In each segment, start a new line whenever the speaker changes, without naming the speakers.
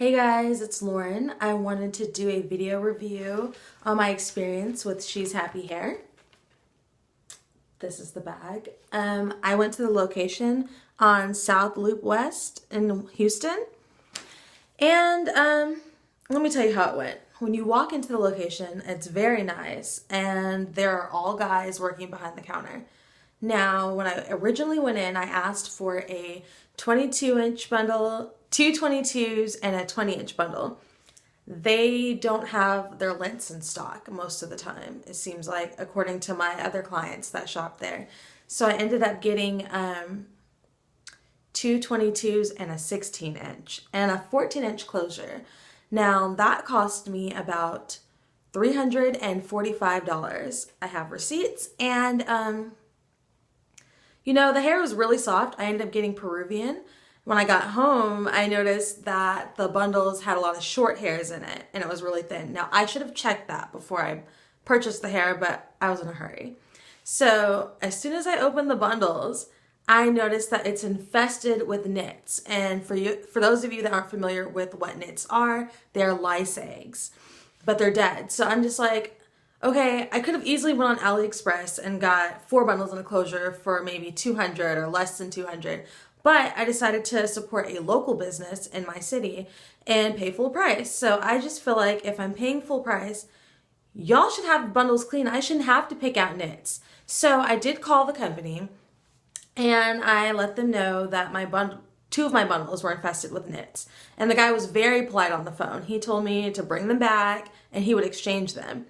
Hey guys, it's Lauren. I wanted to do a video review on my experience with She's Happy Hair. This is the bag. I went to the location on South Loop West in Houston. And let me tell you how it went. When you walk into the location, it's very nice and there are all guys working behind the counter. Now, when I originally went in, I asked for a 22-inch bundle, two 22s, and a 20-inch bundle. They don't have their lengths in stock most of the time, it seems like, according to my other clients that shop there. So I ended up getting two 22s and a 16-inch and a 14-inch closure. Now, that cost me about $345. I have receipts, and you know, the hair was really soft. I ended up getting Peruvian. When I got home, I noticed that the bundles had a lot of short hairs in it and it was really thin. Now, I should have checked that before I purchased the hair, but I was in a hurry. So as soon as I opened the bundles, I noticed that it's infested with nits. And for those of you that aren't familiar with what nits are, they're lice eggs, but they're dead. So I'm just like, okay, I could have easily went on AliExpress and got 4 bundles in a closure for maybe 200 or less than 200, but I decided to support a local business in my city and pay full price. So I just feel like if I'm paying full price, y'all should have bundles clean. I shouldn't have to pick out nits. So I did call the company and I let them know that two of my bundles were infested with nits. And the guy was very polite on the phone. He told me to bring them back and he would exchange them.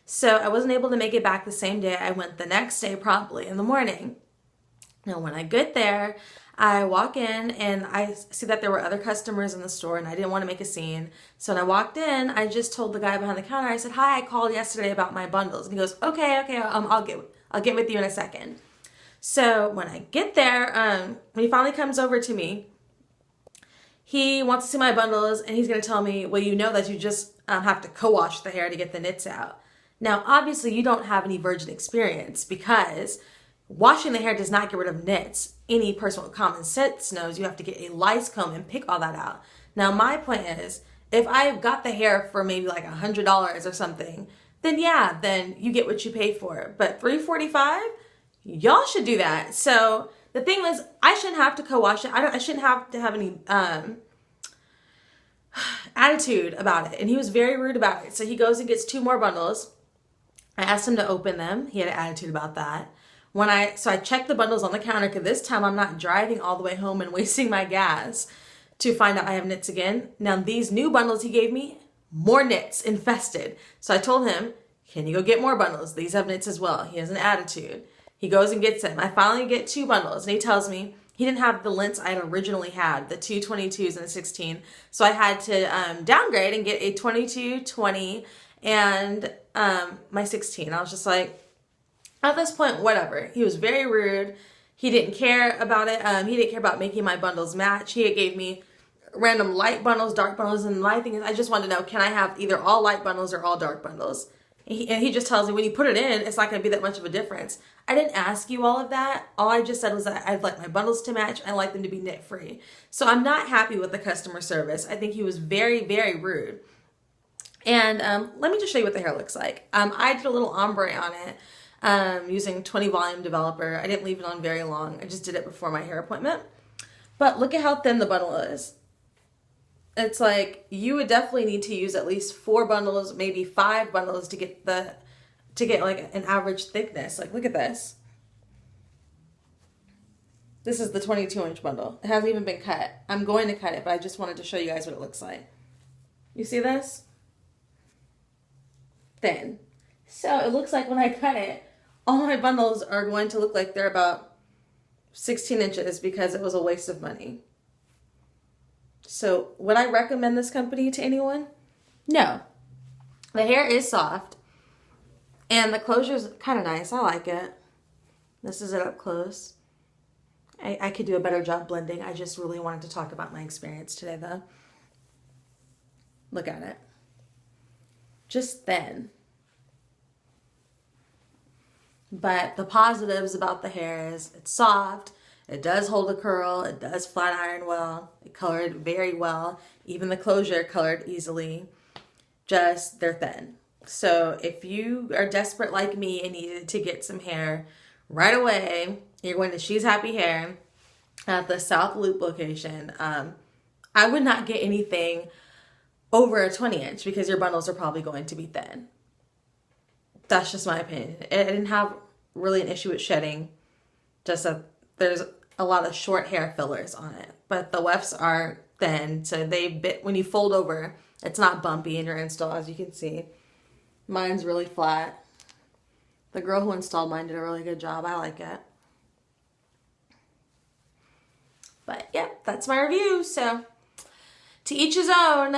So I wasn't able to make it back the same day. I went the next day promptly in the morning. Now when I get there, I walk in and I see that there were other customers in the store and I didn't want to make a scene. So when I walked in, I just told the guy behind the counter, I said, "Hi, I called yesterday about my bundles." And he goes, okay, I'll get with you in a second. So when I get there, when he finally comes over to me, he wants to see my bundles and he's going to tell me, well, you know that you just have to co-wash the hair to get the nits out. Now, obviously, you don't have any virgin experience because washing the hair does not get rid of nits. Any person with common sense knows you have to get a lice comb and pick all that out. Now, my point is, if I got the hair for maybe like $100 or something, then yeah, then you get what you pay for. But $345, y'all should do that. So the thing was, I shouldn't have to co-wash it. I shouldn't have to have any attitude about it. And he was very rude about it. So he goes and gets 2 more bundles. I asked him to open them. He had an attitude about that. So I checked the bundles on the counter because this time I'm not driving all the way home and wasting my gas to find out I have nits again. Now these new bundles he gave me, more nits, infested. So I told him, can you go get more bundles? These have nits as well. He has an attitude. He goes and gets them. I finally get 2 bundles and he tells me he didn't have the lengths I had originally had, the 2 22s and a 16. So I had to downgrade and get a 22, 20, and my 16. I was just like, at this point, whatever. He was very rude. He didn't care about it. He didn't care about making my bundles match. He gave me random light bundles, dark bundles, and my thing is, I just wanted to know, can I have either all light bundles or all dark bundles? And he just tells me when you put it in, it's not going to be that much of a difference. I didn't ask you all of that. All I just said was that I'd like my bundles to match. I like them to be knit free. So I'm not happy with the customer service. I think he was very, very rude. And let me just show you what the hair looks like. I did a little ombre on it using 20 volume developer. I didn't leave it on very long. I just did it before my hair appointment. But look at how thin the bundle is. It's like you would definitely need to use at least 4 bundles, maybe 5 bundles to get like an average thickness. Like look at this. This is the 22-inch bundle. It hasn't even been cut. I'm going to cut it, but I just wanted to show you guys what it looks like. You see this? Thin. So it looks like when I cut it, all my bundles are going to look like they're about 16 inches because it was a waste of money. So would I recommend this company to anyone? No. The hair is soft and the closure is kind of nice. I like it. This is it up close. I could do a better job blending. I just really wanted to talk about my experience today though. Look at it. Just thin. But the positives about the hair is it's soft, It does hold a curl. It does flat iron well. It colored very well. Even the closure colored easily. Just, they're thin. So if you are desperate like me and needed to get some hair right away, you're going to She's Happy Hair at the South Loop location. I would not get anything over a 20 inch because your bundles are probably going to be thin. That's just my opinion. I didn't have really an issue with shedding. Just there's a lot of short hair fillers on it. But the wefts are thin, so when you fold over, it's not bumpy in your install, as you can see. Mine's really flat. The girl who installed mine did a really good job. I like it. But yeah, that's my review. So to each his own.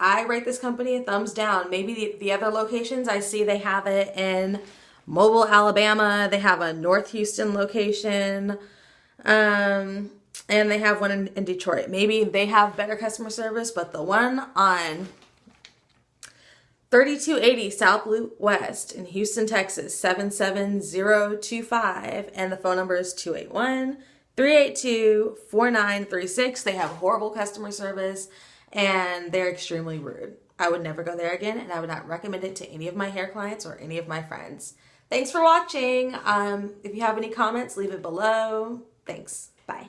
I rate this company a thumbs down. Maybe the other locations, I see they have it in Mobile, Alabama. They have a North Houston location. And they have one in Detroit. Maybe they have better customer service, but the one on 3280 South Loop West in Houston, Texas, 77025. And the phone number is 281-382-4936. They have horrible customer service and they're extremely rude. I would never go there again, and I would not recommend it to any of my hair clients or any of my friends. Thanks for watching. If you have any comments, leave it below. Thanks. Bye.